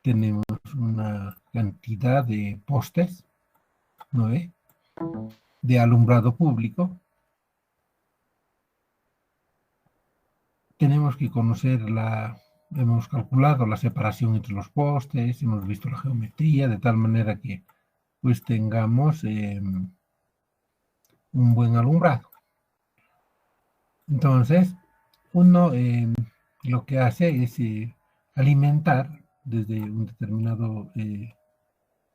tenemos una cantidad de postes, ¿no ve? De alumbrado público. Tenemos que conocer hemos calculado la separación entre los postes, hemos visto la geometría, de tal manera que pues tengamos un buen alumbrado. Entonces, uno lo que hace es alimentar desde un determinado,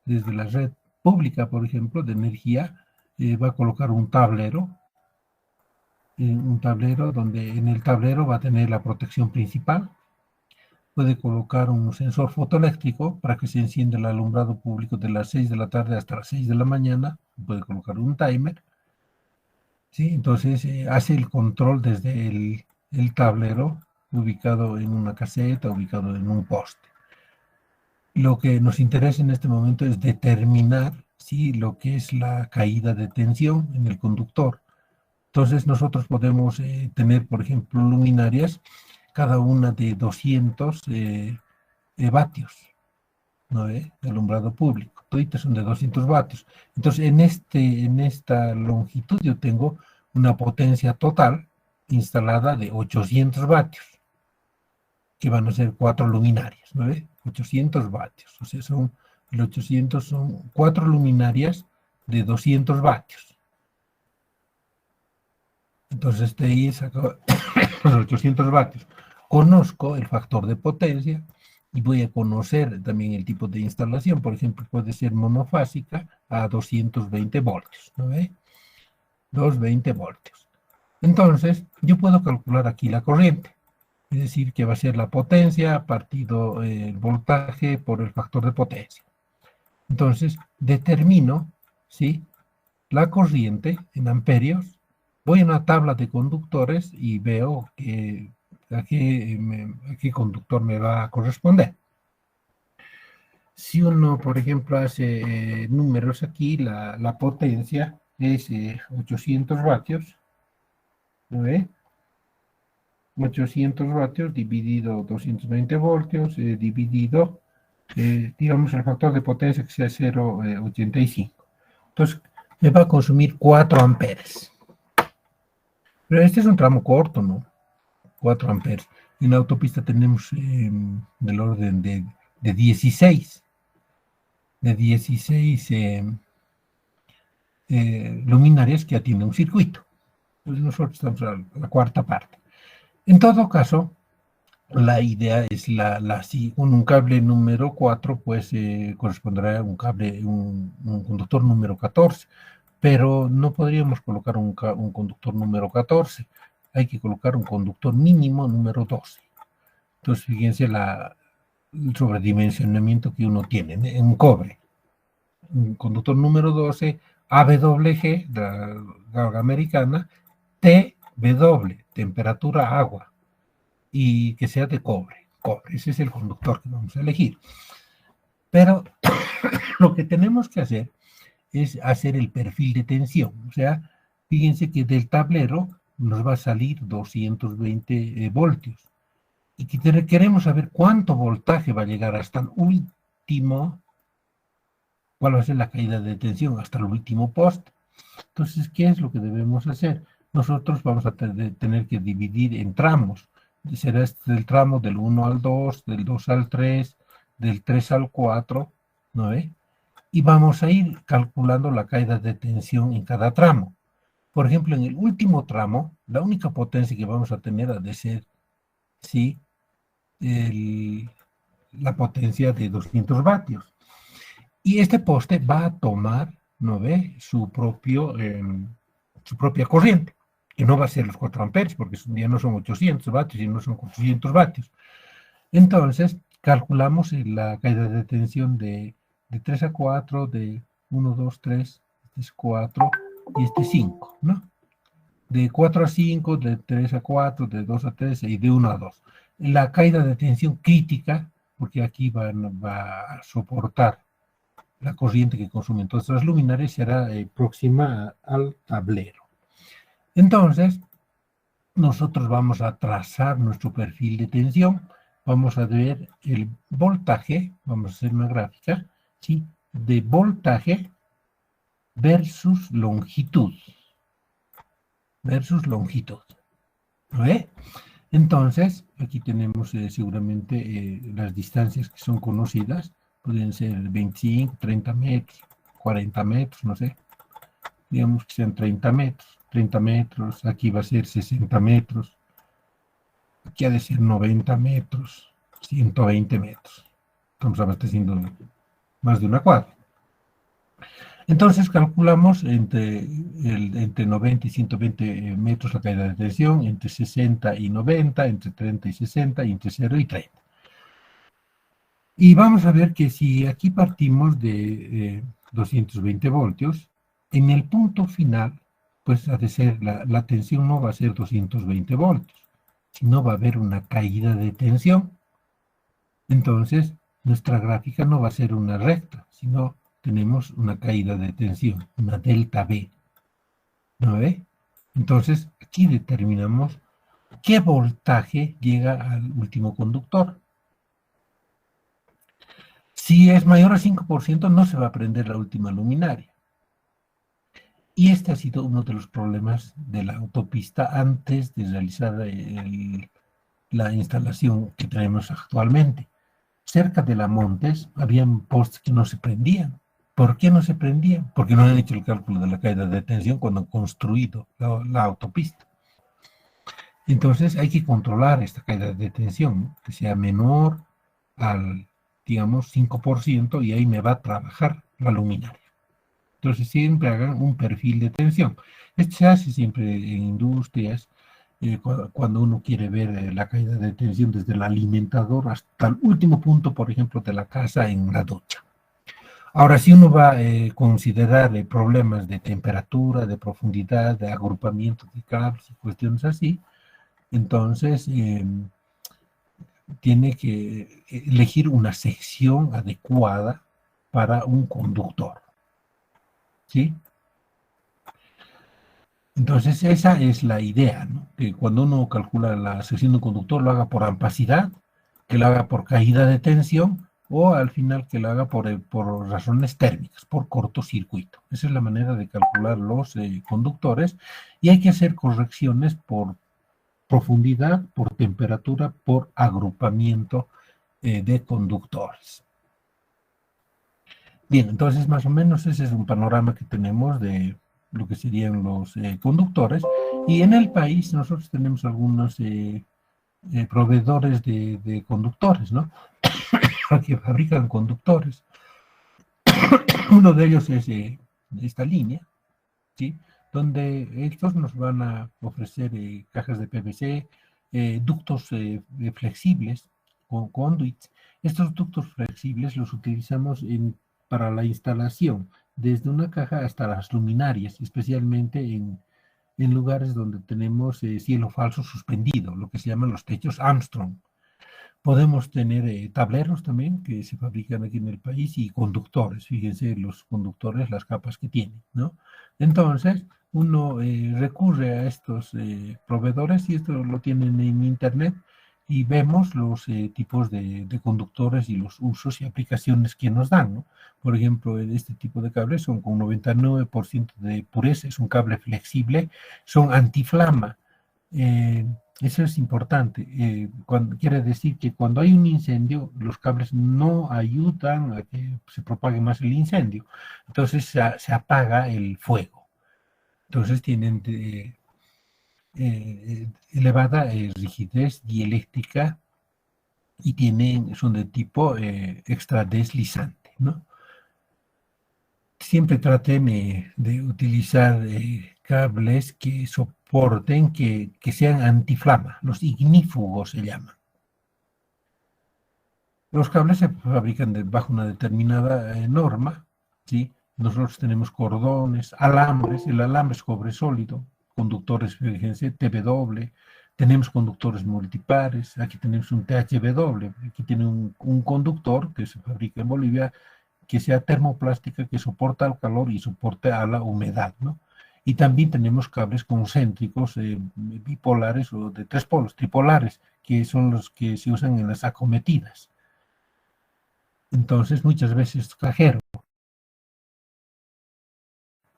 desde la red pública, por ejemplo, de energía, va a colocar un tablero donde en el tablero va a tener la protección principal. Puede colocar un sensor fotoeléctrico para que se encienda el alumbrado público de las 6 de la tarde hasta las 6 de la mañana. Puede colocar un timer. ¿Sí? Entonces hace el control desde el tablero ubicado en una caseta, ubicado en un poste. Lo que nos interesa en este momento es determinar, ¿sí?, lo que es la caída de tensión en el conductor. Entonces nosotros podemos tener, por ejemplo, luminarias, cada una de 200 vatios, ¿no? De alumbrado público. Toditas son de 200 vatios. Entonces en esta longitud yo tengo una potencia total instalada de 800 vatios, que van a ser 4 luminarias, ¿no? 800 vatios. O sea, el 800 son 4 luminarias de 200 vatios. Entonces de ahí saco los 800 vatios. Conozco el factor de potencia y voy a conocer también el tipo de instalación. Por ejemplo, puede ser monofásica a 220 voltios, ¿no ve? 220 voltios. Entonces, yo puedo calcular aquí la corriente. Es decir, que va a ser la potencia partido el voltaje por el factor de potencia. Entonces, determino, ¿sí?, la corriente en amperios. Voy a una tabla de conductores y veo a qué conductor me va a corresponder. Si uno, por ejemplo, hace números aquí, la potencia es 800 vatios, ¿no ve? 800 vatios dividido 220 voltios, dividido, digamos, el factor de potencia que sea 0,85. Entonces, me va a consumir 4 amperes. Pero este es un tramo corto, ¿no? 4 amperes. En la autopista tenemos del orden de 16. De 16 luminarias que atiende un circuito. Entonces nosotros estamos a la cuarta parte. En todo caso, la idea es si con un cable número 4, pues corresponderá a un conductor número 14, pero no podríamos colocar un conductor número 14, hay que colocar un conductor mínimo número 12. Entonces, fíjense el sobredimensionamiento que uno tiene en cobre. Un conductor número 12, AWG, la galga americana, TW, temperatura agua, y que sea de cobre. Ese es el conductor que vamos a elegir. Pero lo que tenemos que hacer es hacer el perfil de tensión. O sea, fíjense que del tablero nos va a salir 220 voltios. Y que queremos saber cuánto voltaje va a llegar hasta el último, cuál va a ser la caída de tensión hasta el último poste. Entonces, ¿qué es lo que debemos hacer? Nosotros vamos a tener que dividir en tramos. Será el tramo del 1 al 2, del 2 al 3, del 3 al 4, ¿no ve? Y vamos a ir calculando la caída de tensión en cada tramo. Por ejemplo, en el último tramo, la única potencia que vamos a tener ha de ser, ¿sí?, la potencia de 200 vatios. Y este poste va a tomar, ¿no ve?, su propia corriente, que no va a ser los 4 amperes, porque ya no son 800 vatios, sino son 400 vatios. Entonces, calculamos la caída de tensión de 3 a 4, de 1, 2, 3, este es 4 y este es 5, ¿no? De 4 a 5, de 3 a 4, de 2 a 3 y de 1 a 2. La caída de tensión crítica, porque aquí va a soportar la corriente que consumen todas las luminarias, será próxima al tablero. Entonces, nosotros vamos a trazar nuestro perfil de tensión. vamos a ver el voltaje, vamos a hacer una gráfica, ¿sí? De voltaje versus longitud, ¿no ve? Entonces, aquí tenemos seguramente las distancias que son conocidas, pueden ser 25, 30 metros, 40 metros, no sé, digamos que sean 30 metros, aquí va a ser 60 metros, aquí ha de ser 90 metros, 120 metros. Estamos abasteciendo más de una cuadra. Entonces calculamos entre 90 y 120 metros la caída de tensión, entre 60 y 90, entre 30 y 60, y entre 0 y 30. Y vamos a ver que si aquí partimos de 220 voltios, en el punto final, pues ha de ser, la tensión no va a ser 220 voltios, sino va a haber una caída de tensión. Entonces, nuestra gráfica no va a ser una recta, sino tenemos una caída de tensión, una delta V, ¿no ve? Entonces, aquí determinamos qué voltaje llega al último conductor. Si es mayor al 5%, no se va a prender la última luminaria. Y este ha sido uno de los problemas de la autopista antes de realizar la instalación que tenemos actualmente. Cerca de la Montes habían postes que no se prendían. ¿Por qué no se prendían? Porque no han hecho el cálculo de la caída de tensión cuando han construido la autopista. Entonces hay que controlar esta caída de tensión, ¿no? Que sea menor al, digamos, 5%, y ahí me va a trabajar la luminaria. Entonces siempre hagan un perfil de tensión. Esto se hace siempre en industrias, cuando uno quiere ver la caída de tensión desde el alimentador hasta el último punto, por ejemplo, de la casa en la ducha. Ahora, si uno va a considerar problemas de temperatura, de profundidad, de agrupamiento de cables y cuestiones así, entonces tiene que elegir una sección adecuada para un conductor, ¿sí? Entonces, esa es la idea, ¿no? Que cuando uno calcula la sección de un conductor, lo haga por ampacidad, que lo haga por caída de tensión, o al final que lo haga por razones térmicas, por cortocircuito. Esa es la manera de calcular los conductores, y hay que hacer correcciones por profundidad, por temperatura, por agrupamiento de conductores. Bien, entonces más o menos ese es un panorama que tenemos de lo que serían los conductores. Y en el país nosotros tenemos algunos proveedores de conductores, ¿no? Que fabrican conductores. Uno de ellos es esta línea, ¿sí? Donde estos nos van a ofrecer cajas de PVC, ductos flexibles, con conduits. Estos ductos flexibles los utilizamos para la instalación, desde una caja hasta las luminarias, especialmente en lugares donde tenemos cielo falso suspendido, lo que se llaman los techos Armstrong. Podemos tener tableros también que se fabrican aquí en el país, y conductores. Fíjense los conductores, las capas que tienen, ¿no? Entonces, uno recurre a estos proveedores, y esto lo tienen en internet, y vemos los tipos de conductores y los usos y aplicaciones que nos dan, ¿no? Por ejemplo, este tipo de cables son con 99% de pureza, es un cable flexible, son antiflama. Eso es importante. Quiere decir que cuando hay un incendio, los cables no ayudan a que se propague más el incendio. Entonces se apaga el fuego. Entonces tienen elevada rigidez dieléctrica, y son de tipo extradeslizante, ¿no? Siempre traten de utilizar cables que soporten, que sean antiflama, los ignífugos se llaman. Los cables se fabrican bajo una determinada norma, ¿sí? Nosotros tenemos cordones, alambres, el alambre es cobre sólido, conductores, fíjense, TW, tenemos conductores multipares, aquí tenemos un THW, aquí tiene un conductor que se fabrica en Bolivia, que sea termoplástica, que soporta el calor y soporte a la humedad, ¿no? Y también tenemos cables concéntricos, bipolares o de 3 polos, tripolares, que son los que se usan en las acometidas. Entonces, muchas veces cajero,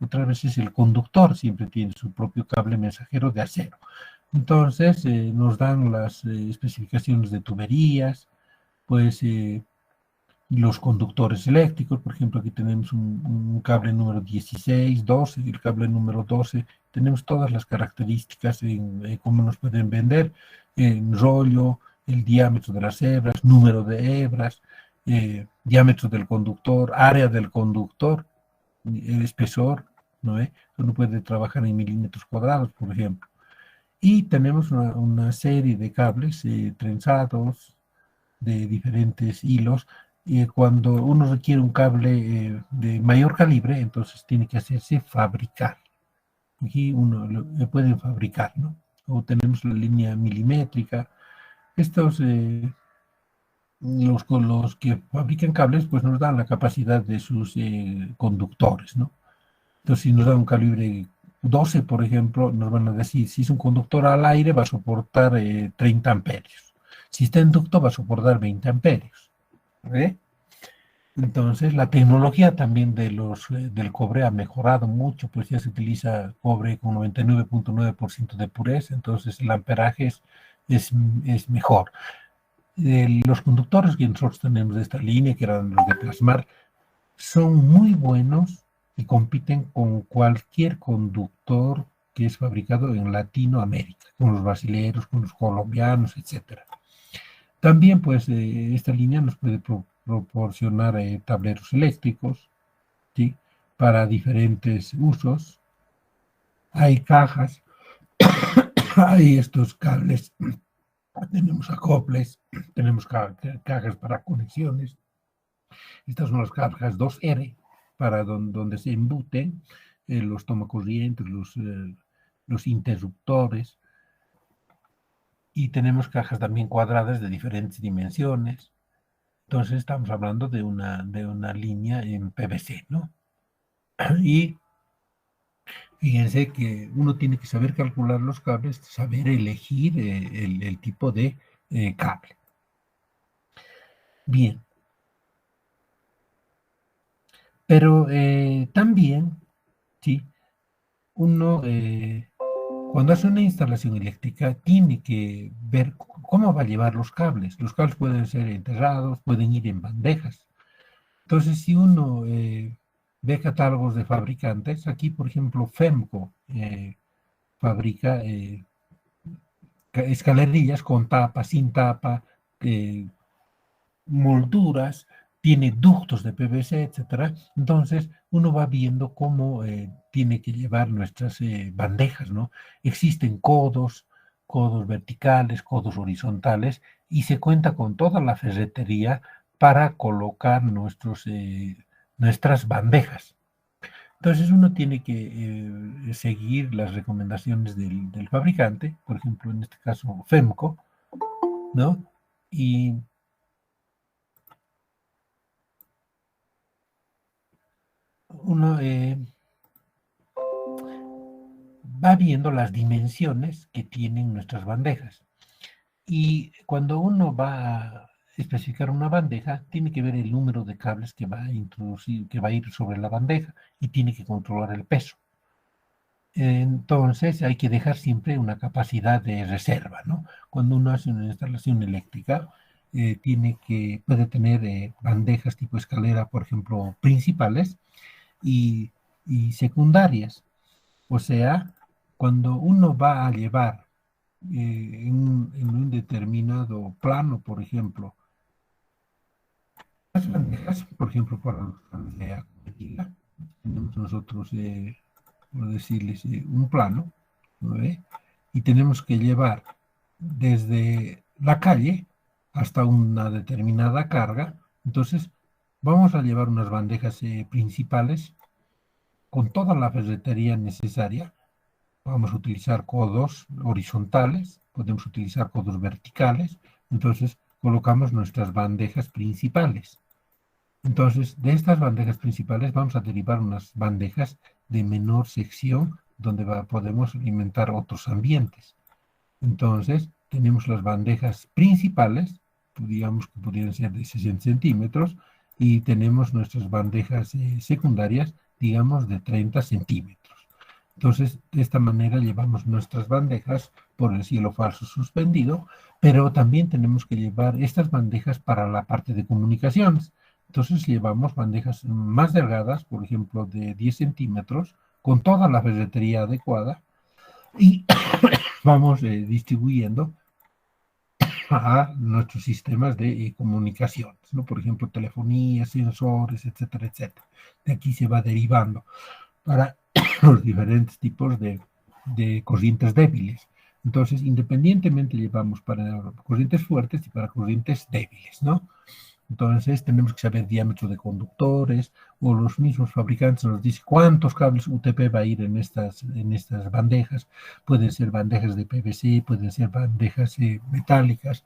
otras veces el conductor siempre tiene su propio cable mensajero de acero. Entonces, nos dan las especificaciones de tuberías, pues los conductores eléctricos, por ejemplo, aquí tenemos un cable número 16, 12, el cable número 12, tenemos todas las características en cómo nos pueden vender, en rollo, el diámetro de las hebras, número de hebras, diámetro del conductor, área del conductor, el espesor, ¿no? Uno puede trabajar en milímetros cuadrados, por ejemplo. Y tenemos una serie de cables trenzados de diferentes hilos. Y cuando uno requiere un cable de mayor calibre, entonces tiene que hacerse fabricar. Aquí uno lo pueden fabricar, ¿no? O tenemos la línea milimétrica. Estos, los que fabrican cables, pues nos dan la capacidad de sus conductores, ¿no? Entonces, si nos da un calibre 12, por ejemplo, nos van a decir, si es un conductor al aire, va a soportar 30 amperios. Si está en ducto, va a soportar 20 amperios. ¿Eh? Entonces, la tecnología también del cobre ha mejorado mucho, pues ya se utiliza cobre con 99.9% de pureza, entonces el amperaje es mejor. Los conductores que nosotros tenemos de esta línea, que eran los de plasmar, son muy buenos y compiten con cualquier conductor que es fabricado en Latinoamérica, con los brasileños, con los colombianos, etcétera. También, pues, esta línea nos puede proporcionar tableros eléctricos, ¿sí? Para diferentes usos. Hay cajas, hay estos cables, tenemos acoples, tenemos cajas para conexiones. Estas son las cajas 2R, para donde se embuten los tomacorrientes, los interruptores. Y tenemos cajas también cuadradas de diferentes dimensiones. Entonces estamos hablando de una línea en PVC, ¿no? Y fíjense que uno tiene que saber calcular los cables, saber elegir el tipo de cable. Bien, pero también, sí, uno cuando hace una instalación eléctrica tiene que ver cómo va a llevar los cables. Los cables pueden ser enterrados, pueden ir en bandejas. Entonces, si uno ve catálogos de fabricantes, aquí, por ejemplo, Femco fabrica escalerillas con tapa, sin tapa, eh, molduras, tiene ductos de PVC, etcétera. Entonces, uno va viendo cómo tiene que llevar nuestras bandejas, ¿no? Existen codos verticales, codos horizontales, y se cuenta con toda la ferretería para colocar nuestras bandejas. Entonces uno tiene que seguir las recomendaciones del fabricante, por ejemplo, en este caso Femco, ¿no? Y uno va viendo las dimensiones que tienen nuestras bandejas. Y cuando uno va a especificar una bandeja, tiene que ver el número de cables que va a introducir, que va a ir sobre la bandeja y tiene que controlar el peso. Entonces hay que dejar siempre una capacidad de reserva, ¿no? Cuando uno hace una instalación eléctrica, puede tener bandejas tipo escalera, por ejemplo, principales y, y secundarias. O sea, cuando uno va a llevar en un determinado plano, por ejemplo, las bandejas, por ejemplo, para los planos de acústica, tenemos nosotros, por decirles, un plano, ¿no ve? Y tenemos que llevar desde la calle hasta una determinada carga. Entonces, vamos a llevar unas bandejas principales con toda la ferretería necesaria. Vamos a utilizar codos horizontales, podemos utilizar codos verticales. Entonces, colocamos nuestras bandejas principales. Entonces, de estas bandejas principales vamos a derivar unas bandejas de menor sección donde podemos alimentar otros ambientes. Entonces, tenemos las bandejas principales, digamos que podrían ser de 60 centímetros, y tenemos nuestras bandejas secundarias, digamos, de 30 centímetros. Entonces, de esta manera llevamos nuestras bandejas por el cielo falso suspendido, pero también tenemos que llevar estas bandejas para la parte de comunicaciones. Entonces, llevamos bandejas más delgadas, por ejemplo, de 10 centímetros, con toda la ferretería adecuada, y vamos distribuyendo a nuestros sistemas de comunicaciones, ¿no? Por ejemplo, telefonía, sensores, etcétera, etcétera. De aquí se va derivando para los diferentes tipos de corrientes débiles. Entonces, independientemente llevamos para corrientes fuertes y para corrientes débiles, ¿no? Entonces, tenemos que saber diámetro de conductores, o los mismos fabricantes nos dicen cuántos cables UTP va a ir en estas bandejas. Pueden ser bandejas de PVC, pueden ser bandejas metálicas.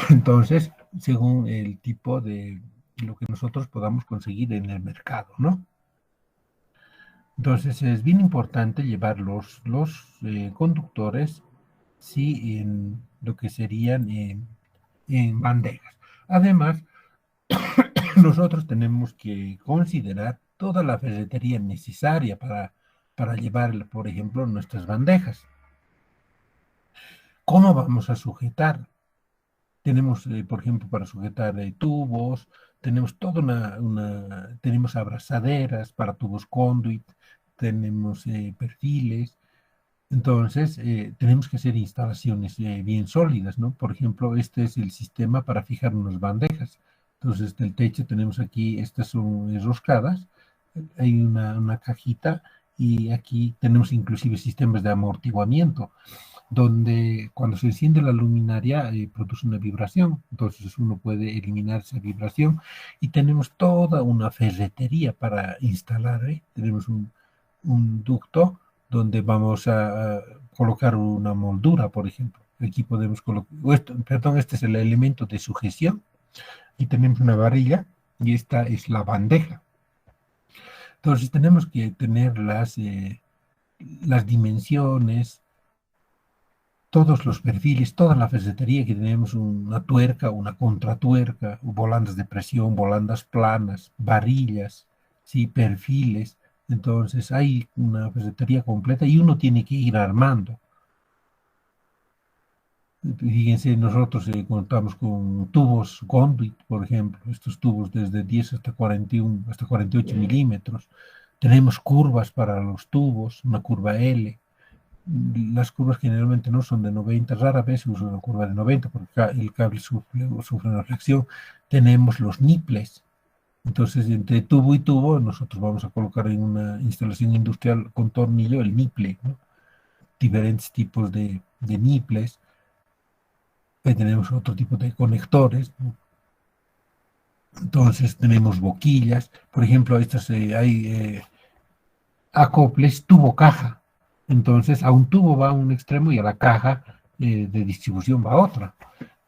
Entonces, según el tipo de lo que nosotros podamos conseguir en el mercado, ¿no? Entonces, es bien importante llevar los conductores, sí, en lo que serían en bandejas. Además, nosotros tenemos que considerar toda la ferretería necesaria para llevar, por ejemplo, nuestras bandejas. ¿Cómo vamos a sujetar? Tenemos, por ejemplo, para sujetar tubos, tenemos toda tenemos abrazaderas para tubos conduit, tenemos perfiles. Entonces, tenemos que hacer instalaciones bien sólidas, ¿no? Por ejemplo, este es el sistema para fijar unas bandejas. Entonces, del techo tenemos aquí, estas son enroscadas, hay una cajita, y aquí tenemos inclusive sistemas de amortiguamiento, donde cuando se enciende la luminaria produce una vibración. Entonces, uno puede eliminar esa vibración, y tenemos toda una ferretería para instalar, ¿eh? Tenemos un ducto donde vamos a colocar una moldura, por ejemplo. Aquí podemos colocar, perdón, este es el elemento de sujeción, y tenemos una varilla, y esta es la bandeja. Entonces tenemos que tener las dimensiones, todos los perfiles, toda la ferretería, que tenemos una tuerca, una contratuerca, volandas de presión, volandas planas, varillas, ¿sí? Perfiles. Entonces hay una ferretería completa, y uno tiene que ir armando. Fíjense, nosotros contamos con tubos conduit, por ejemplo, estos tubos desde 10 hasta 41, hasta 48 milímetros. Tenemos curvas para los tubos, una curva L. Las curvas generalmente no son de 90, rara vez se usa una curva de 90 porque el cable sufre una flexión. Tenemos los niples. Entonces, entre tubo y tubo, nosotros vamos a colocar en una instalación industrial con tornillo el niple, ¿no? Diferentes tipos de niples. Tenemos otro tipo de conectores, ¿no? Entonces, tenemos boquillas. Por ejemplo, estas hay acoples tubo-caja. Entonces, a un tubo va a un extremo y a la caja de distribución va a otra.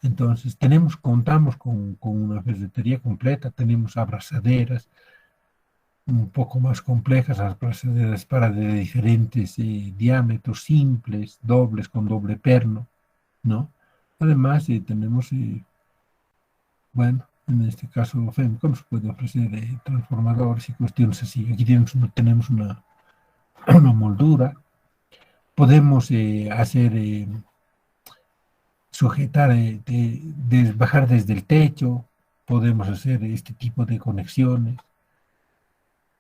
Entonces, contamos con una ferretería completa, tenemos abrazaderas un poco más complejas, abrazaderas para de diferentes diámetros, simples, dobles, con doble perno, ¿no? Además, tenemos, bueno, en este caso, FEMCO nos puede ofrecer transformadores y cuestiones así. Aquí tenemos una moldura. Podemos sujetar, bajar desde el techo, podemos hacer este tipo de conexiones,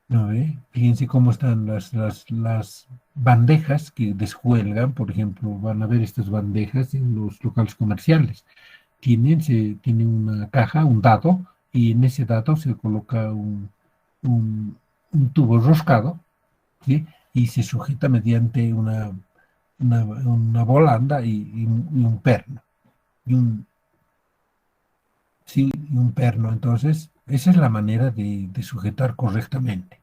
¿no ve? Fíjense cómo están las bandejas que descuelgan, por ejemplo, van a ver estas bandejas en los locales comerciales. Tiene una caja, un dado, y en ese dado se coloca un, un tubo roscado, ¿sí? Y se sujeta mediante una volanda y un perno. Y sí, y un perno. Entonces, esa es la manera de sujetar correctamente.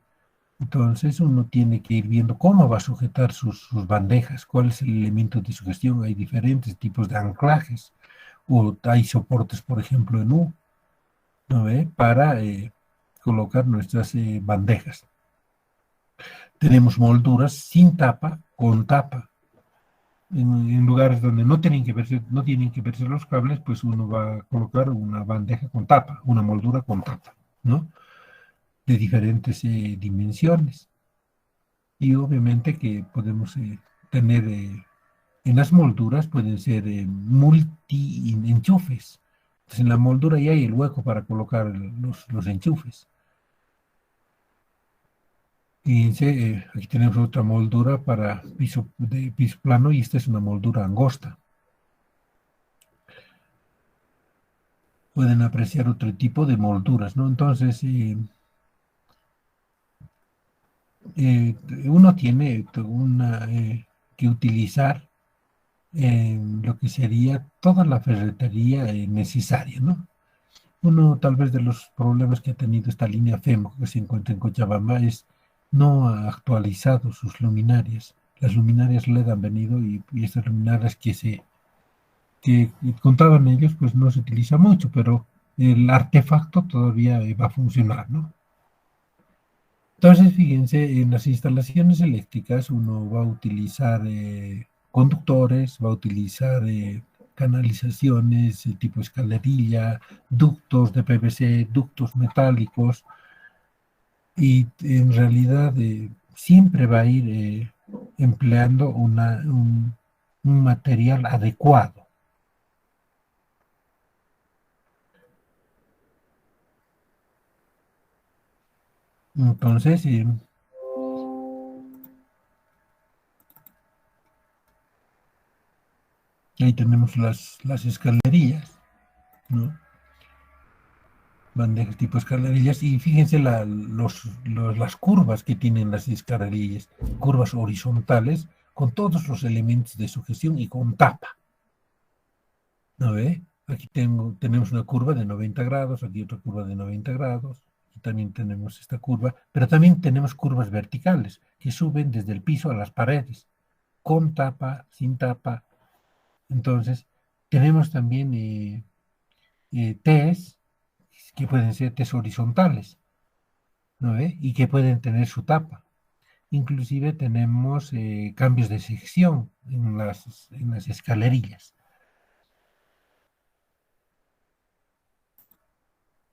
Entonces, uno tiene que ir viendo cómo va a sujetar sus bandejas, cuál es el elemento de sugestión. Hay diferentes tipos de anclajes, o hay soportes, por ejemplo, en U, ¿no ve? Para colocar nuestras bandejas. Tenemos molduras sin tapa, con tapa. en lugares donde no tienen que verse los cables, pues uno va a colocar una bandeja con tapa, una moldura con tapa, ¿no? De diferentes dimensiones. Y obviamente que podemos tener, en las molduras pueden ser multi-enchufes. Entonces en la moldura ya hay el hueco para colocar los enchufes. Fíjense, aquí tenemos otra moldura para de piso plano y esta es una moldura angosta. Pueden apreciar otro tipo de molduras, ¿no? Entonces, eh, uno tiene que utilizar lo que sería toda la ferretería necesaria, ¿no? Uno tal vez de los problemas que ha tenido esta línea FEMO que se encuentra en Cochabamba es no ha actualizado sus luminarias. Las luminarias LED han venido y estas luminarias que contaban ellos, pues no se utiliza mucho, pero el artefacto todavía va a funcionar, ¿no? Entonces, fíjense, en las instalaciones eléctricas uno va a utilizar conductores, va a utilizar canalizaciones tipo escalerilla, ductos de PVC, ductos metálicos, y en realidad siempre va a ir empleando un material adecuado. Entonces, ahí tenemos las escalerillas, ¿no? Bandejas tipo escalerillas y fíjense las curvas que tienen las escalerillas, curvas horizontales con todos los elementos de sujeción y con tapa, ¿no ve? Aquí tenemos una curva de 90 grados, aquí otra curva de 90 grados, y también tenemos esta curva, pero también tenemos curvas verticales que suben desde el piso a las paredes, con tapa, sin tapa. Entonces, tenemos también Ts que pueden ser Ts horizontales, ¿no ve? Y que pueden tener su tapa. Inclusive tenemos cambios de sección en las escalerillas.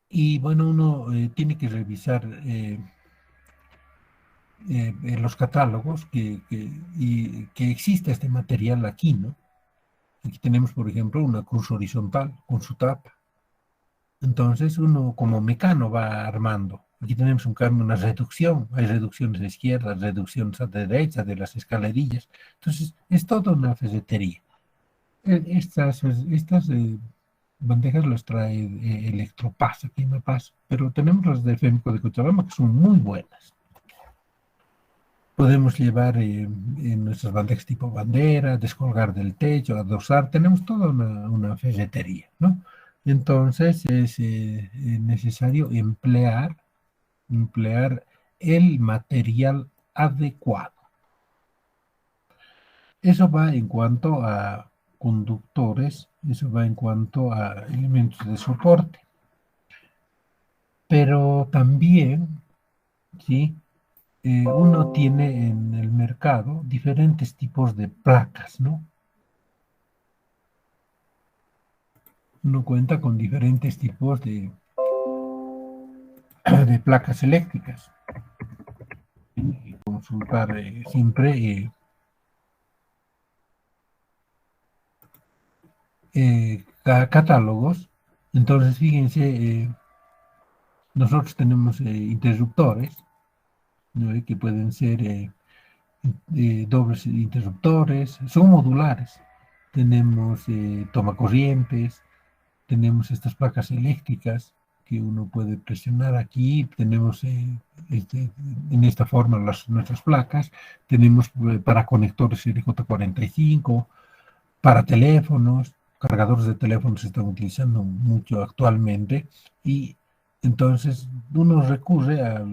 Y bueno, uno tiene que revisar en los catálogos que existe este material aquí, ¿no? Aquí tenemos, por ejemplo, una cruz horizontal con su tapa. Entonces uno como mecano va armando. Aquí tenemos un cambio, una reducción. Hay reducciones a izquierda, reducciones a derecha de las escalerillas. Entonces es toda una ferretería. Estas bandejas las trae Electropasa, aquí me pasa. Pero tenemos las de FEMCO de Cochabamba que son muy buenas. Podemos llevar en nuestras bandejas tipo bandera, descolgar del techo, adosar. Tenemos toda una ferretería, ¿no? Entonces es necesario emplear el material adecuado. Eso va en cuanto a conductores, eso va en cuanto a elementos de soporte, pero también, ¿sí? Uno tiene en el mercado diferentes tipos de placas, ¿no? Uno cuenta con diferentes tipos de placas eléctricas. Y consultar siempre catálogos. Entonces, fíjense, nosotros tenemos interruptores, ¿no? Que pueden ser dobles interruptores, son modulares. Tenemos tomacorrientes, tenemos estas placas eléctricas que uno puede presionar aquí, tenemos en esta forma nuestras placas, tenemos para conectores RJ45, para teléfonos, cargadores de teléfonos se están utilizando mucho actualmente y entonces uno recurre a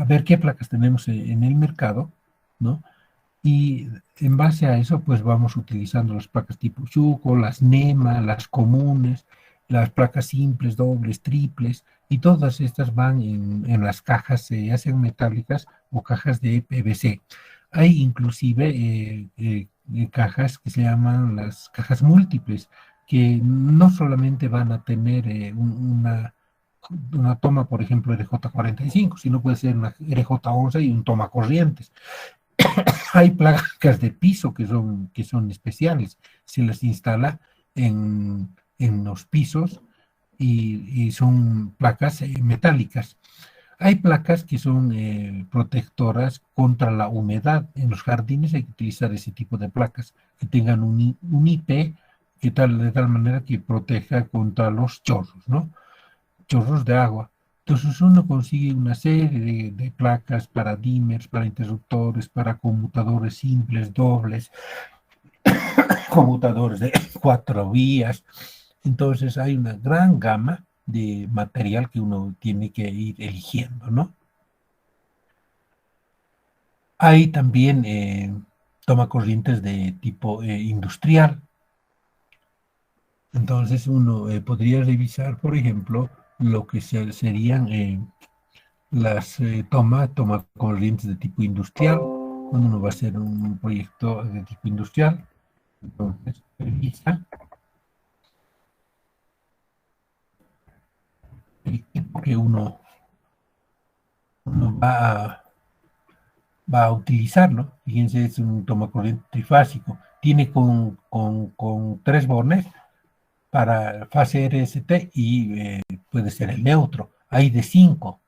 ver qué placas tenemos en el mercado, ¿no? Y en base a eso, pues vamos utilizando las placas tipo Chuco, las NEMA, las comunes, las placas simples, dobles, triples, y todas estas van en las cajas, ya sean metálicas o cajas de PVC. Hay inclusive cajas que se llaman las cajas múltiples, que no solamente van a tener una toma, por ejemplo, RJ45, sino puede ser una RJ11 y un toma corrientes. Hay placas de piso que son especiales, se las instala en los pisos y son placas metálicas. Hay placas que son protectoras contra la humedad. En los jardines hay que utilizar ese tipo de placas que tengan un IP de tal manera que proteja contra los chorros, ¿no? Chorros de agua. Entonces uno consigue una serie de placas para dimmers, para interruptores, para conmutadores simples, dobles, conmutadores de 4 vías. Entonces hay una gran gama de material que uno tiene que ir eligiendo, ¿no? Hay también tomacorrientes de tipo industrial. Entonces uno podría revisar, por ejemplo, lo que serían las tomacorrientes de tipo industrial, cuando uno va a hacer un proyecto de tipo industrial. Entonces, revisa el tipo que uno va a utilizarlo. Fíjense, es un tomacorriente trifásico. Tiene con 3 bornes para fase RST y puede ser el neutro. Hay de 5.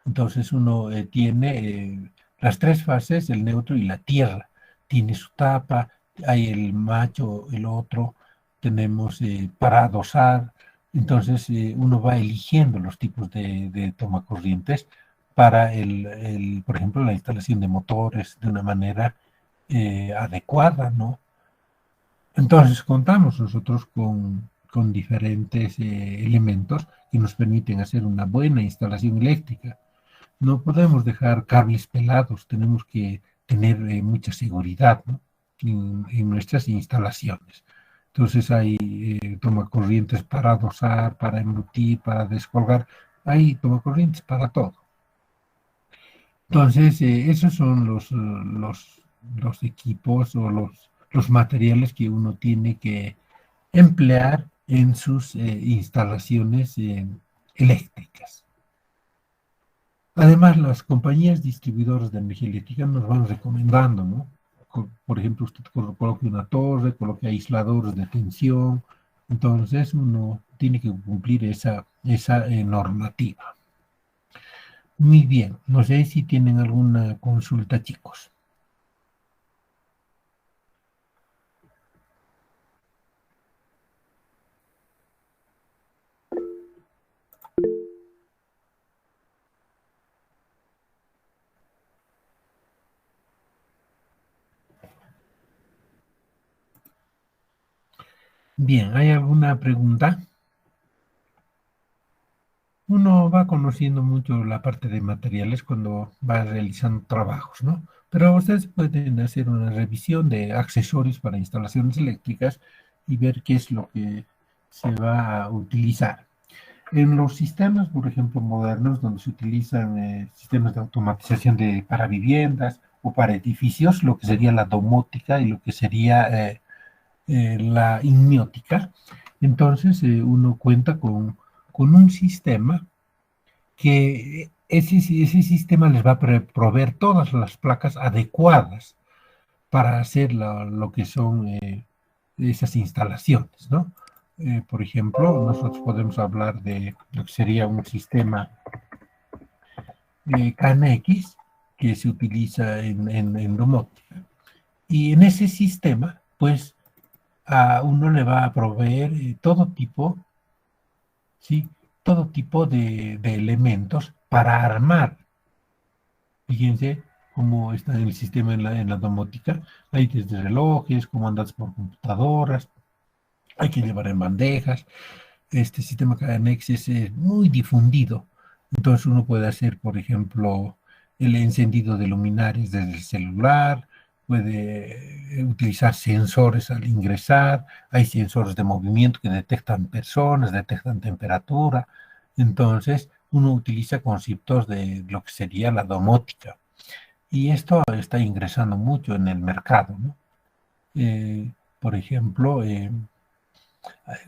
Entonces uno tiene las 3 fases, el neutro y la tierra. Tiene su tapa, hay el macho, el otro, tenemos para dosar. Entonces uno va eligiendo los tipos de tomacorrientes para por ejemplo, la instalación de motores de una manera adecuada, ¿no? Entonces contamos nosotros con diferentes elementos que nos permiten hacer una buena instalación eléctrica. No podemos dejar cables pelados, tenemos que tener mucha seguridad, ¿no? en nuestras instalaciones. Entonces hay tomacorrientes para dosar, para embutir, para descolgar, hay tomacorrientes para todo. Entonces, esos son los equipos o los materiales que uno tiene que emplear en sus instalaciones eléctricas. Además, las compañías distribuidoras de energía eléctrica nos van recomendando, ¿no? Por ejemplo, usted coloque una torre, coloque aisladores de tensión, entonces uno tiene que cumplir esa normativa. Muy bien, no sé si tienen alguna consulta, chicos. Bien, ¿hay alguna pregunta? Uno va conociendo mucho la parte de materiales cuando va realizando trabajos, ¿no? Pero ustedes pueden hacer una revisión de accesorios para instalaciones eléctricas y ver qué es lo que se va a utilizar. En los sistemas, por ejemplo, modernos, donde se utilizan sistemas de automatización para viviendas o para edificios, lo que sería la domótica y lo que sería la inmiótica, entonces uno cuenta con un sistema que ese sistema les va a proveer todas las placas adecuadas para hacer lo que son esas instalaciones, ¿no? Por ejemplo, nosotros podemos hablar de lo que sería un sistema KNX que se utiliza en domótica. Y en ese sistema, pues, a uno le va a proveer todo tipo, ¿sí? Todo tipo de elementos para armar. Fíjense cómo está en el sistema en la domótica. Hay desde relojes, comandos por computadoras, hay que llevar en bandejas. Este sistema KNX es muy difundido. Entonces uno puede hacer, por ejemplo, el encendido de luminarias desde el celular, puede utilizar sensores al ingresar, hay sensores de movimiento que detectan personas, detectan temperatura. Entonces uno utiliza conceptos de lo que sería la domótica. Y esto está ingresando mucho en el mercado, ¿no? Por ejemplo,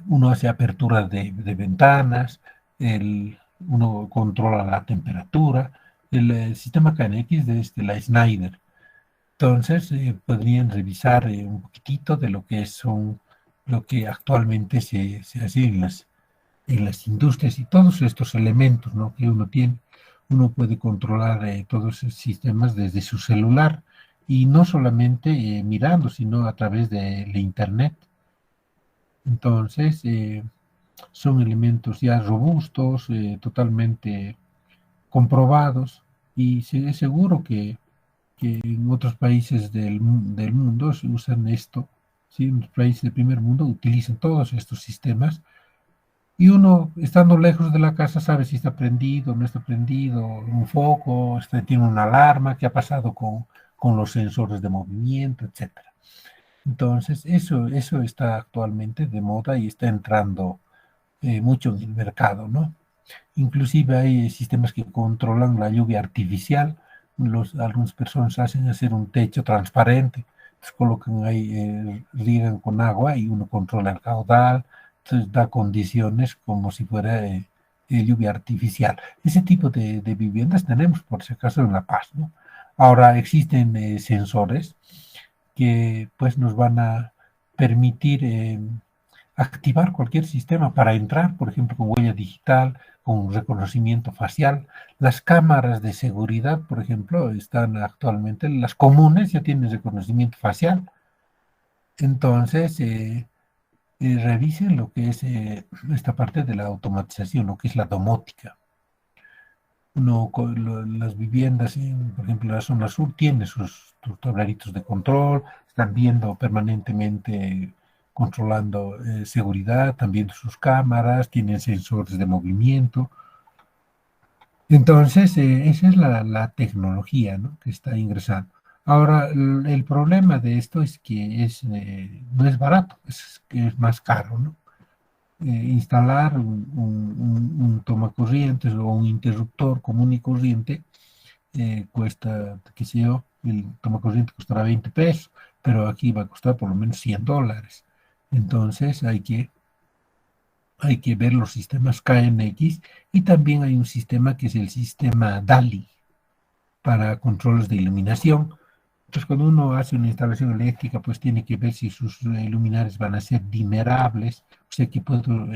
uno hace apertura de ventanas, uno controla la temperatura. El sistema KNX es de la Schneider. Entonces, podrían revisar un poquitito de lo que son, lo que actualmente se hace en las industrias y todos estos elementos, ¿no?, que uno tiene. Uno puede controlar todos esos sistemas desde su celular y no solamente mirando, sino a través de la Internet. Entonces, son elementos ya robustos, totalmente comprobados, y es seguro que en otros países del mundo se usan esto. ¿Sí? En los países del primer mundo utilizan todos estos sistemas, y uno, estando lejos de la casa, sabe si está prendido, no está prendido, un foco, tiene una alarma, qué ha pasado con los sensores de movimiento, etcétera. Entonces, eso está actualmente de moda y está entrando mucho en el mercado, ¿no? Inclusive hay sistemas que controlan la lluvia artificial. Algunas personas hacen hacer un techo transparente, pues colocan ahí, riegan con agua y uno controla el caudal, entonces da condiciones como si fuera lluvia artificial. Ese tipo de viviendas tenemos, por si acaso, en La Paz, ¿no? Ahora existen sensores que pues nos van a permitir activar cualquier sistema para entrar, por ejemplo, con huella digital, con reconocimiento facial. Las cámaras de seguridad, por ejemplo, están actualmente, las comunes ya tienen reconocimiento facial. Entonces, revisen lo que es esta parte de la automatización, lo que es la domótica. Las viviendas, por ejemplo, la zona sur tiene sus tableritos de control, están viendo permanentemente, controlando seguridad, también sus cámaras, tienen sensores de movimiento. Entonces, esa es la tecnología, ¿no?, que está ingresando. Ahora, el problema de esto es que no es barato, que es más caro, ¿no? Instalar un tomacorrientes o un interruptor común y corriente cuesta, qué sé yo, el tomacorriente costará 20 pesos, pero aquí va a costar por lo menos $100. Entonces hay que ver los sistemas KNX, y también hay un sistema que es el sistema DALI para controles de iluminación. Entonces, cuando uno hace una instalación eléctrica, pues tiene que ver si sus luminarias van a ser dimerables, o sea que puedo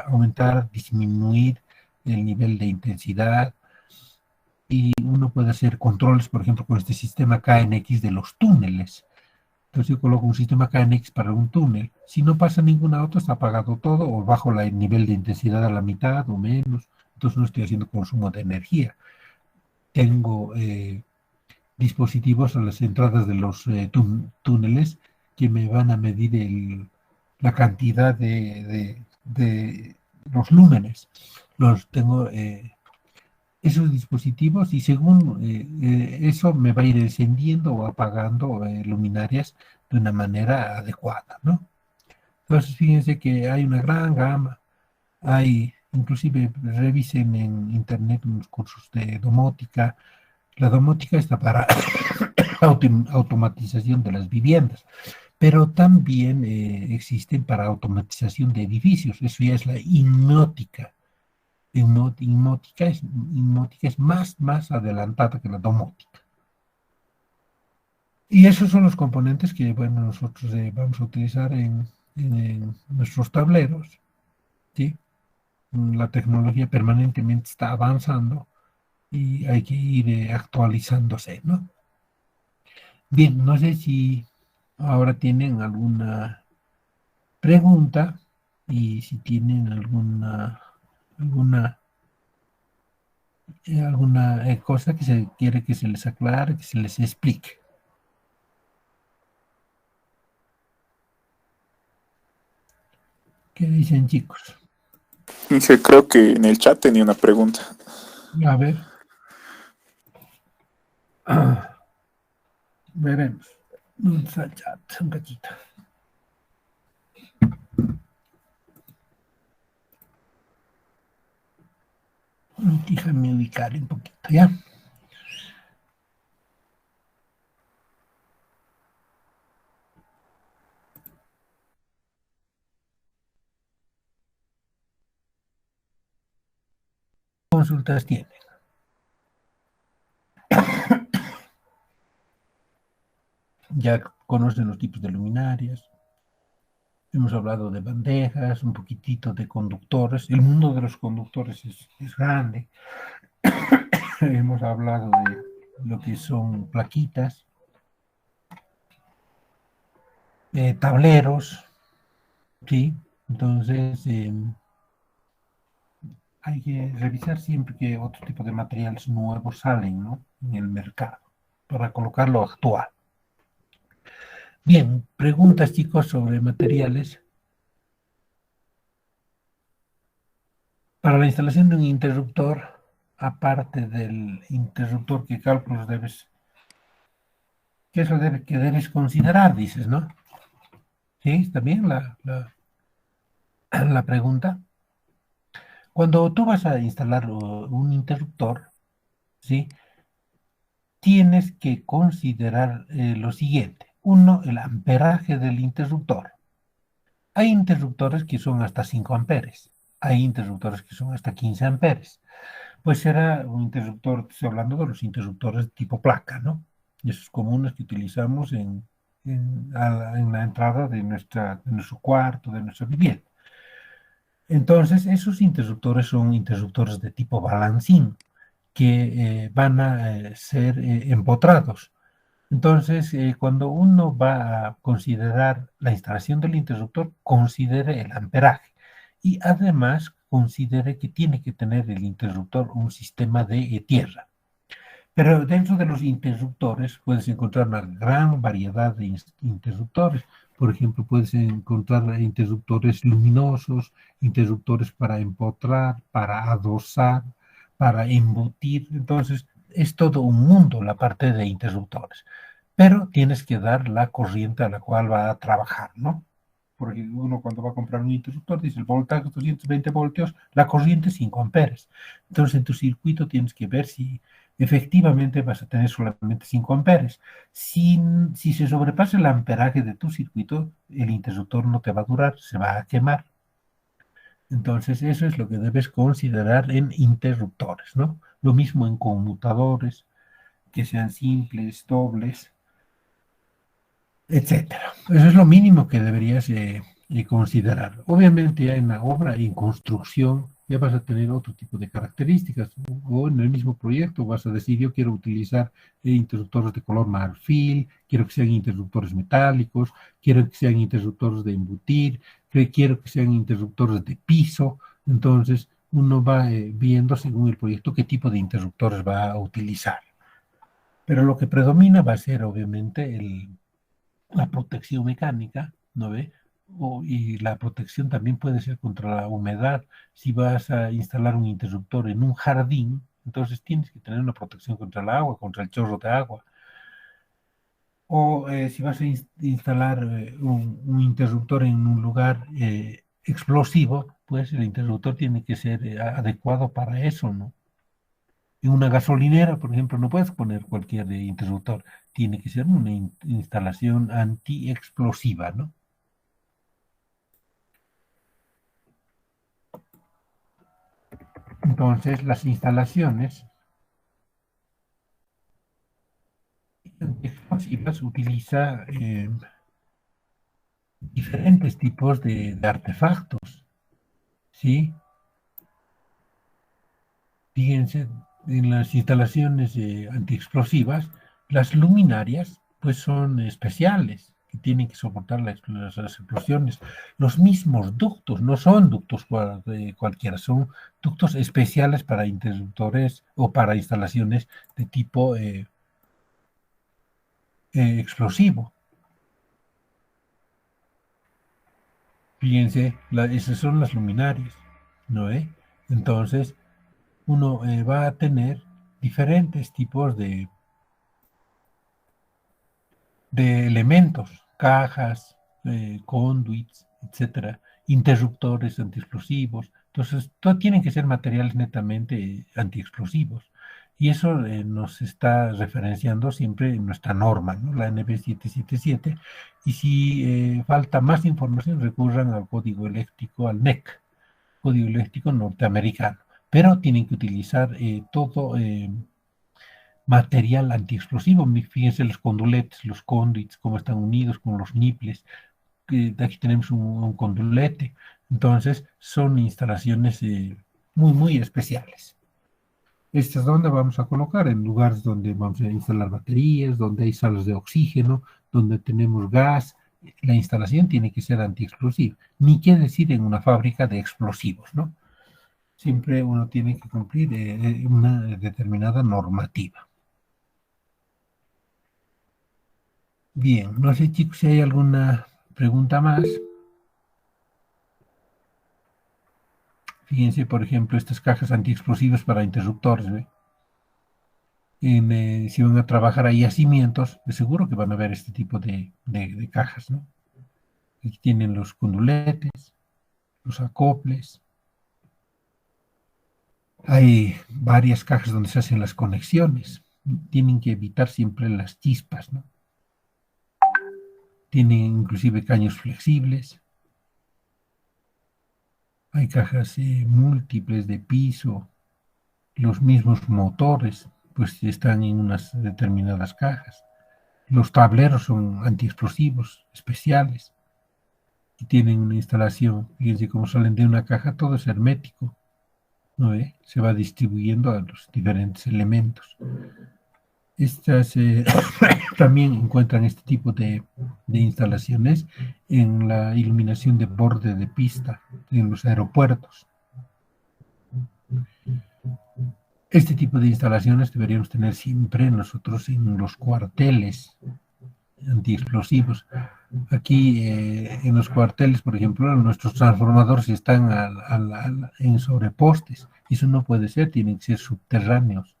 aumentar, disminuir el nivel de intensidad, y uno puede hacer controles, por ejemplo, con este sistema KNX de los túneles. Entonces yo coloco un sistema KNX para un túnel. Si no pasa ningún auto, está apagado todo, o bajo el nivel de intensidad a la mitad o menos. Entonces no estoy haciendo consumo de energía. Tengo dispositivos a las entradas de los túneles que me van a medir la cantidad de los lúmenes. Los tengo esos dispositivos, y según eso me va a ir encendiendo o apagando luminarias de una manera adecuada, ¿no? Entonces, fíjense que hay una gran gama. Inclusive, revisen en internet unos cursos de domótica. La domótica está para automatización de las viviendas, pero también existen para automatización de edificios. Eso ya es la inmótica. Inmótica es más adelantada que la domótica. Y esos son los componentes que, bueno, nosotros vamos a utilizar en nuestros tableros, ¿sí? La tecnología permanentemente está avanzando y hay que ir actualizándose, ¿no? Bien, no sé si ahora tienen alguna pregunta, y si tienen alguna alguna cosa que se quiere que se les aclare, que se les explique. ¿Qué dicen, chicos? Inge, creo que en el chat tenía una pregunta. A ver, veremos. Vamos al chat un ratito. Déjame ubicar un poquito, ¿ya? consultas tienen? Ya conocen los tipos de luminarias. Hemos hablado de bandejas, un poquitito de conductores. El mundo de los conductores es grande. Hemos hablado de lo que son plaquitas, tableros, ¿sí? Entonces, hay que revisar siempre que otro tipo de materiales nuevos salen, ¿no? En el mercado, para colocarlo actual. Bien, preguntas, chicos, sobre materiales. Para la instalación de un interruptor, aparte del interruptor, ¿qué cálculos debes, qué es lo que debes considerar, dices, ¿no? Sí, está bien la pregunta. Cuando tú vas a instalar un interruptor, ¿sí? Tienes que considerar lo siguiente. Uno, el amperaje del interruptor. Hay interruptores que son hasta 5 amperes. Hay interruptores que son hasta 15 amperes. Pues será un interruptor, estoy hablando de los interruptores tipo placa, ¿no? Y esos comunes que utilizamos en la entrada de nuestro cuarto, de nuestra vivienda. Entonces, esos interruptores son interruptores de tipo balancín, que van a ser empotrados. Entonces, cuando uno va a considerar la instalación del interruptor, considere el amperaje y además considere que tiene que tener el interruptor un sistema de tierra. Pero dentro de los interruptores puedes encontrar una gran variedad de interruptores. Por ejemplo, puedes encontrar interruptores luminosos, interruptores para empotrar, para adosar, para embutir. Entonces, es todo un mundo la parte de interruptores. Pero tienes que dar la corriente a la cual va a trabajar, ¿no? Porque uno cuando va a comprar un interruptor dice el voltaje 220 voltios, la corriente 5 amperes. Entonces en tu circuito tienes que ver si efectivamente vas a tener solamente 5 amperes. Si se sobrepasa el amperaje de tu circuito, el interruptor no te va a durar, se va a quemar. Entonces eso es lo que debes considerar en interruptores, ¿no? Lo mismo en conmutadores, que sean simples, dobles, etcétera. Eso es lo mínimo que deberías considerar. Obviamente ya en la obra, en construcción, ya vas a tener otro tipo de características. O en el mismo proyecto vas a decir, yo quiero utilizar interruptores de color marfil, quiero que sean interruptores metálicos, quiero que sean interruptores de embutir, quiero que sean interruptores de piso. Entonces, uno va viendo según el proyecto qué tipo de interruptores va a utilizar. Pero lo que predomina va a ser obviamente la protección mecánica, ¿no ve? Y la protección también puede ser contra la humedad. Si vas a instalar un interruptor en un jardín, entonces tienes que tener una protección contra el agua, contra el chorro de agua. O si vas a instalar un interruptor en un lugar explosivo, pues el interruptor tiene que ser adecuado para eso, ¿no? En una gasolinera, por ejemplo, no puedes poner cualquier interruptor. Tiene que ser una instalación antiexplosiva, ¿no? Entonces, las instalaciones explosivas utilizan diferentes tipos de artefactos, ¿sí? Fíjense, en las instalaciones antiexplosivas, las luminarias, pues son especiales, que tienen que soportar las explosiones. Los mismos ductos, no son ductos cualquiera, son ductos especiales para interruptores o para instalaciones de tipo explosivo. Fíjense, esas son las luminarias, ¿no? Entonces, uno va a tener diferentes tipos de elementos, cajas, conduits, etcétera, interruptores antiexplosivos. Entonces, todo tienen que ser materiales netamente antiexplosivos. Y eso nos está referenciando siempre en nuestra norma, ¿no? La NB 777. Y si falta más información, recurran al código eléctrico, al NEC, código eléctrico norteamericano. pero tienen que utilizar todo material antiexplosivo. Fíjense los conduletes, los conduits, cómo están unidos con los niples. Aquí tenemos un condulete. Entonces, son instalaciones muy especiales. Esta es donde vamos a colocar, en lugares donde vamos a instalar baterías, donde hay salas de oxígeno, donde tenemos gas. La instalación tiene que ser antiexplosiva. Ni qué decir en una fábrica de explosivos, ¿no? Siempre uno tiene que cumplir una determinada normativa. Bien, no sé, chicos, si hay alguna pregunta más. Fíjense, por ejemplo, estas cajas antiexplosivos para interruptores, ¿ve? Si van a trabajar ahí a cimientos, de seguro que van a ver este tipo de cajas, ¿no? Aquí tienen los conduletes, los acoples. Hay varias cajas donde se hacen las conexiones. Tienen que evitar siempre las chispas, ¿no? Tienen inclusive caños flexibles. Hay cajas múltiples de piso. Los mismos motores, pues están en unas determinadas cajas. Los tableros son antiexplosivos especiales y tienen una instalación. Fíjense cómo salen de una caja, todo es hermético, ¿no ve? Se va distribuyendo a los diferentes elementos. Estas también encuentran este tipo de instalaciones en la iluminación de borde de pista en los aeropuertos. Este tipo de instalaciones deberíamos tener siempre nosotros en los cuarteles antiexplosivos. Aquí en los cuarteles, por ejemplo, nuestros transformadores están en sobrepostes. Eso no puede ser, tienen que ser subterráneos.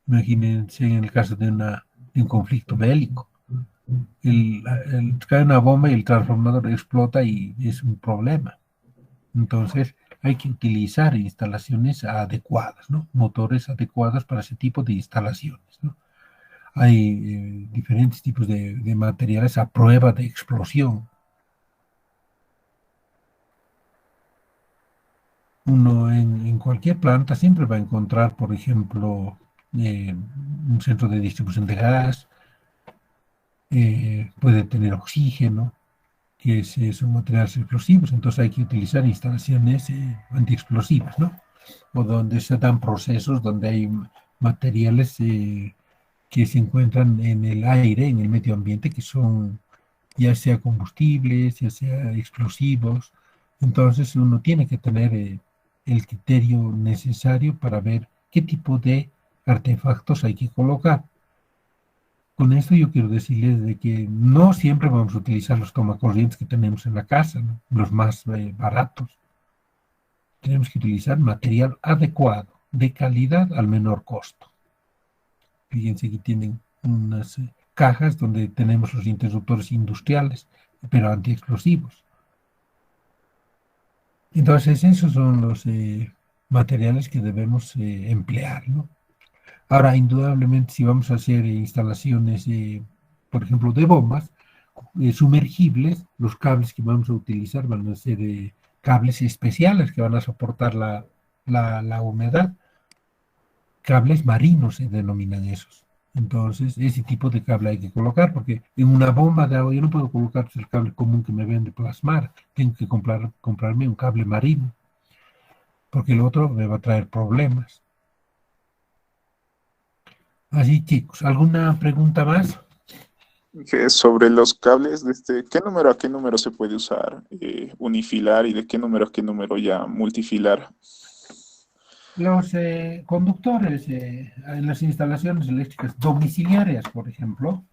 Imagínense en el caso de un conflicto bélico. Cae una bomba y el transformador explota y es un problema. Entonces, hay que utilizar instalaciones adecuadas, ¿no? Motores adecuados para ese tipo de instalaciones, ¿no? Hay diferentes tipos de materiales a prueba de explosión. Uno en cualquier planta siempre va a encontrar, por ejemplo, un centro de distribución de gas, puede tener oxígeno, que son materiales explosivos, entonces hay que utilizar instalaciones antiexplosivas, ¿no? O donde se dan procesos donde hay materiales que se encuentran en el aire, en el medio ambiente, que son ya sea combustibles, ya sea explosivos. Entonces uno tiene que tener el criterio necesario para ver qué tipo de artefactos hay que colocar. Con esto yo quiero decirles de que no siempre vamos a utilizar los tomacorrientes que tenemos en la casa, ¿no? Los más baratos. Tenemos que utilizar material adecuado, de calidad al menor costo. Fíjense que tienen unas cajas donde tenemos los interruptores industriales, pero antiexplosivos. Entonces, esos son los materiales que debemos emplear, ¿no? Ahora, indudablemente, si vamos a hacer instalaciones, por ejemplo, de bombas sumergibles, los cables que vamos a utilizar van a ser cables especiales que van a soportar la humedad. Cables marinos se denominan esos. Entonces, ese tipo de cable hay que colocar, porque en una bomba de agua yo no puedo colocar el cable común que me vende Plasmar. Tengo que comprarme un cable marino, porque el otro me va a traer problemas. Así, chicos, ¿alguna pregunta más? Que sobre los cables, ¿desde qué número a qué número se puede usar unifilar y de qué número a qué número ya multifilar? Los conductores en las instalaciones eléctricas domiciliarias, por ejemplo,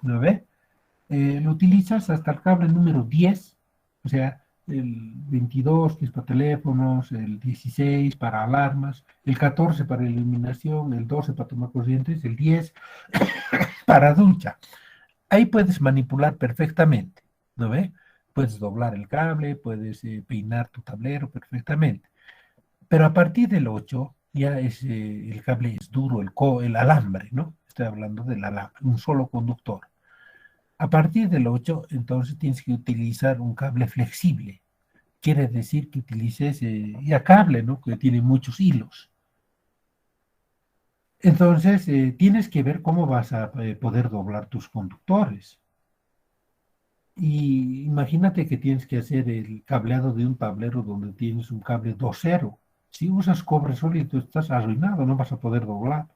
¿no ve? Lo utilizas hasta el cable número 10, o sea, el 22 que es para teléfonos, el 16 para alarmas, el 14 para iluminación, el 12 para tomar corrientes, el 10 para ducha. Ahí puedes manipular perfectamente, ¿no ve? Puedes doblar el cable, puedes peinar tu tablero perfectamente. Pero a partir del 8 ya el cable es duro, el alambre, ¿no? Estoy hablando del alambre, un solo conductor. A partir del 8, entonces tienes que utilizar un cable flexible, quiere decir que utilices ya cable, ¿no? Que tiene muchos hilos. Entonces, tienes que ver cómo vas a poder doblar tus conductores. Y imagínate que tienes que hacer el cableado de un tablero donde tienes un cable 2.0. Si usas cobre sólido, estás arruinado, no vas a poder doblar.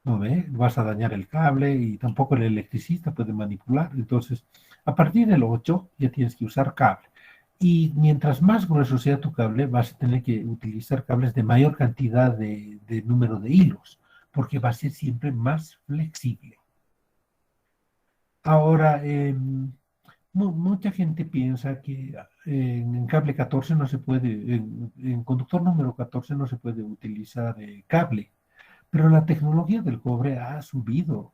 ¿No ve? Vas a dañar el cable y tampoco el electricista puede manipular. Entonces, a partir del 8 ya tienes que usar cable. Y mientras más grueso sea tu cable, vas a tener que utilizar cables de mayor cantidad de número de hilos, porque va a ser siempre más flexible. Ahora, mucha gente piensa que en cable 14 no se puede, en conductor número 14 no se puede utilizar cable, pero la tecnología del cobre ha subido.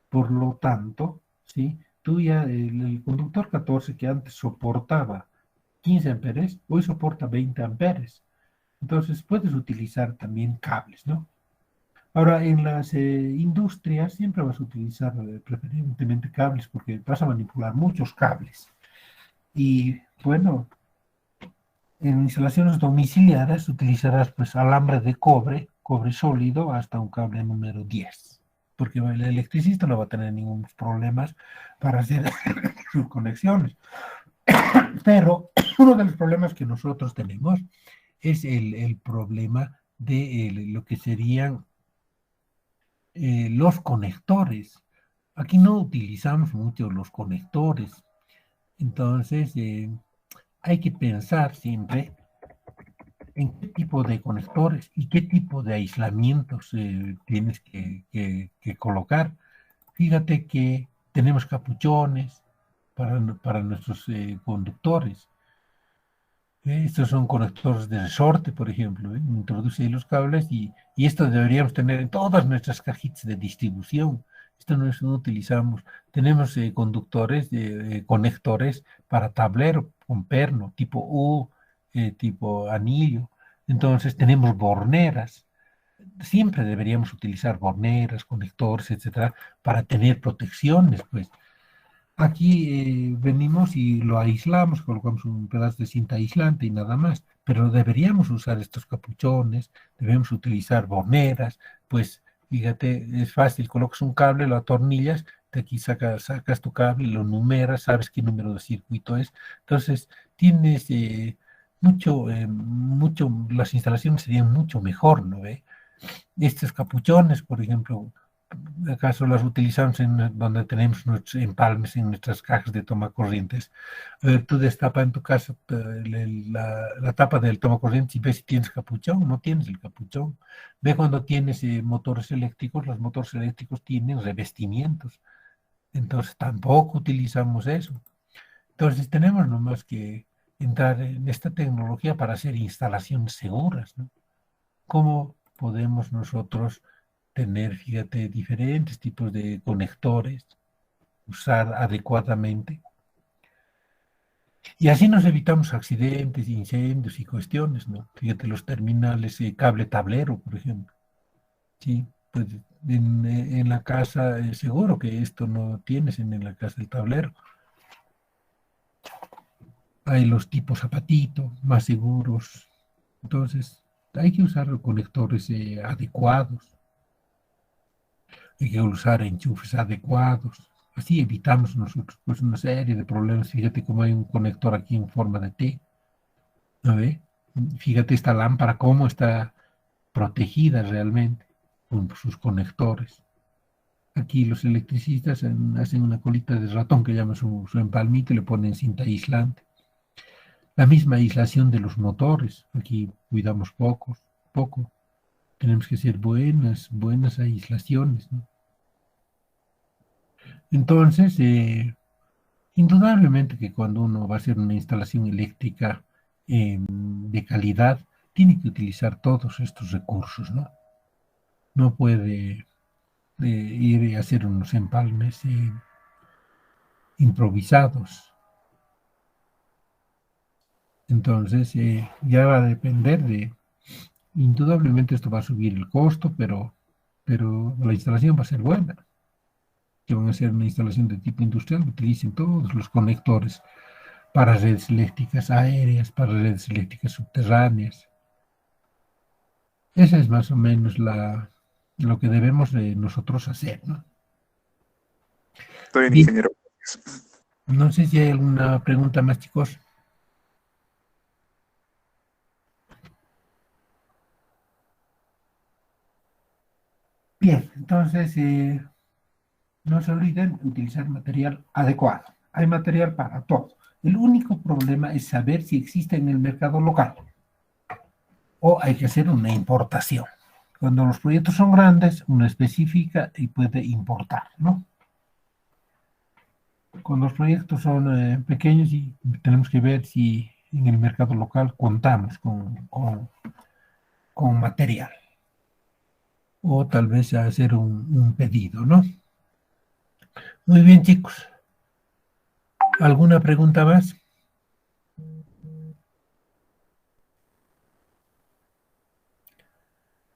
Por lo tanto, ¿sí? Tú ya, el conductor 14 que antes soportaba 15 amperes, hoy soporta 20 amperes. Entonces puedes utilizar también cables, ¿no? Ahora, en las industrias siempre vas a utilizar preferentemente cables porque vas a manipular muchos cables. Y bueno, en instalaciones domiciliares utilizarás pues alambre de cobre, cobre sólido, hasta un cable número 10, porque el electricista no va a tener ningún problemas para hacer sus conexiones. Pero uno de los problemas que nosotros tenemos es el problema de lo que serían los conectores. Aquí no utilizamos mucho los conectores, entonces hay que pensar siempre en qué tipo de conectores y qué tipo de aislamientos tienes que colocar. Fíjate que tenemos capuchones para nuestros conductores. Estos son conectores de resorte, por ejemplo. Introduce ahí los cables y esto deberíamos tener en todas nuestras cajitas de distribución. Esto no utilizamos. Tenemos conductores, conectores para tablero con perno, tipo U, tipo anillo. Entonces tenemos borneras. Siempre deberíamos utilizar borneras, conectores, etcétera, para tener protecciones, pues. Aquí venimos y lo aislamos, colocamos un pedazo de cinta aislante y nada más, pero deberíamos usar estos capuchones, debemos utilizar borneras, pues fíjate, es fácil, colocas un cable, lo atornillas, de aquí sacas tu cable, lo numeras, sabes qué número de circuito es, entonces tienes las instalaciones serían mucho mejor, ¿no ve? Estos capuchones, por ejemplo, ¿acaso las utilizamos en donde tenemos nuestros empalmes en nuestras cajas de tomacorrientes? Tú destapas en tu casa la tapa del tomacorrientes y ves si tienes capuchón, no tienes el capuchón. Ve cuando tienes motores eléctricos, los motores eléctricos tienen revestimientos, entonces tampoco utilizamos eso. Entonces tenemos nomás que entrar en esta tecnología para hacer instalaciones seguras, ¿no? ¿Cómo podemos nosotros tener, fíjate, diferentes tipos de conectores, usar adecuadamente? Y así nos evitamos accidentes, incendios y cuestiones, ¿no? Fíjate, los terminales, cable tablero, por ejemplo. Sí, pues en la casa, seguro que esto no tienes en la casa del tablero. Hay los tipos zapatito, más seguros. Entonces, hay que usar conectores adecuados. Hay que usar enchufes adecuados. Así evitamos nosotros pues, una serie de problemas. Fíjate cómo hay un conector aquí en forma de T. ¿No ve? Fíjate esta lámpara, cómo está protegida realmente con sus conectores. Aquí los electricistas hacen una colita de ratón que llama su empalmito y le ponen cinta aislante. La misma aislación de los motores. Aquí cuidamos poco. Tenemos que hacer buenas aislaciones, ¿no? Entonces, indudablemente que cuando uno va a hacer una instalación eléctrica de calidad, tiene que utilizar todos estos recursos, ¿no? No puede ir a hacer unos empalmes improvisados. Entonces, ya va a depender indudablemente esto va a subir el costo, pero la instalación va a ser buena. Que van a hacer una instalación de tipo industrial, utilicen todos los conectores para redes eléctricas aéreas, para redes eléctricas subterráneas. Esa es más o menos lo que debemos de nosotros hacer, ¿no? Está bien, Bien, ingeniero. no sé si hay alguna pregunta más, chicos. Bien, entonces no se olviden utilizar material adecuado. Hay material para todo. El único problema es saber si existe en el mercado local o hay que hacer una importación. Cuando los proyectos son grandes, uno especifica y puede importar, ¿no? Cuando los proyectos son pequeños y tenemos que ver si en el mercado local contamos con material o tal vez hacer un pedido, ¿no? Muy bien, chicos. ¿Alguna pregunta más?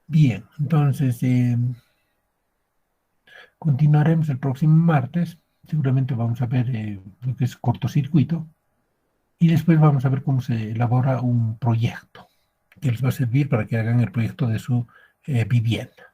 Bien, entonces continuaremos el próximo martes. Seguramente vamos a ver lo que es cortocircuito y después vamos a ver cómo se elabora un proyecto que les va a servir para que hagan el proyecto de su vivienda.